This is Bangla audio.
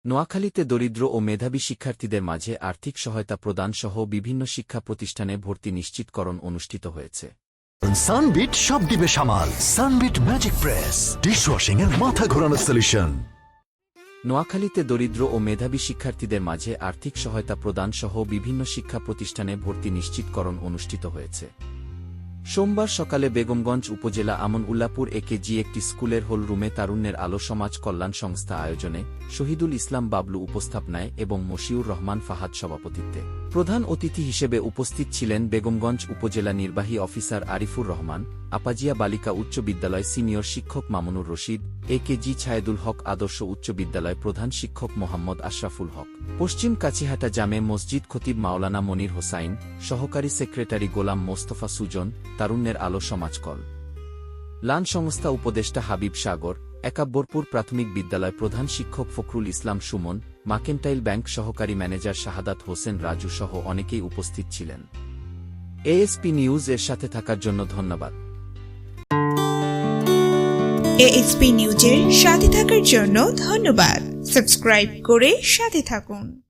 নোয়াখালীতে দরিদ্র ও মেধাবী শিক্ষার্থীদের মাঝে আর্থিক সহায়তা প্রদান সহ বিভিন্ন শিক্ষা প্রতিষ্ঠানে ভর্তি নিশ্চিতকরণ অনুষ্ঠিত হয়েছে। সানবিট সব দিবে সামাল। সানবিট ম্যাজিক প্রেস ডিশওয়াশিং এর মাথা ঘোরানো সলিউশন। নোয়াখালীতে দরিদ্র ও মেধাবী শিক্ষার্থীদের মাঝে আর্থিক সহায়তা প্রদান সহ বিভিন্ন শিক্ষা প্রতিষ্ঠানে ভর্তি নিশ্চিতকরণ অনুষ্ঠিত হয়েছে। সোমবার সকালে বেগমগঞ্জ উপজেলা আমন-উল্লাহপুর একেজি একটি স্কুলের হল রুমে তারুণ্যের আলো সমাজ কল্যাণ সংস্থা আয়োজনে শহীদুল ইসলাম বাবলু উপস্থাপনায় এবং মশিউর রহমান ফাহাদ সভাপতিত্বে প্রধান অতিথি হিসেবে উপস্থিত ছিলেন বেগমগঞ্জ উপজেলা নির্বাহী অফিসার আরিফুর রহমান, আপাজিয়া বালিকা উচ্চ বিদ্যালয় সিনিয়র শিক্ষক মামুনুর রশিদ, একেজি ছায়েদুল হক আদর্শ উচ্চ বিদ্যালয় প্রধান শিক্ষক মোহাম্মদ আশরাফুল হক, পশ্চিম কাছিহাটা জামে মসজিদ খতিব মাওলানা মনির হোসাইন, সহকারী সেক্রেটারি গোলাম মোস্তফা সুজন, তারুণ্যের আলো সমাজকল লান সংস্থা উপদেষ্টা হাবিব সাগর, একাব্বরপুর প্রাথমিক বিদ্যালয় প্রধান শিক্ষক ফখরুল ইসলাম সুমন, মার্কেন্টাইল ব্যাংক সহকারী ম্যানেজার শাহাদাত হোসেন রাজু সহ অনেকেই উপস্থিত ছিলেন। এএসপি নিউজ এর সাথে থাকার জন্য ধন্যবাদ। এএসপি নিউজের সাথে থাকার জন্য ধন্যবাদ। সাবস্ক্রাইব করে সাথে থাকুন।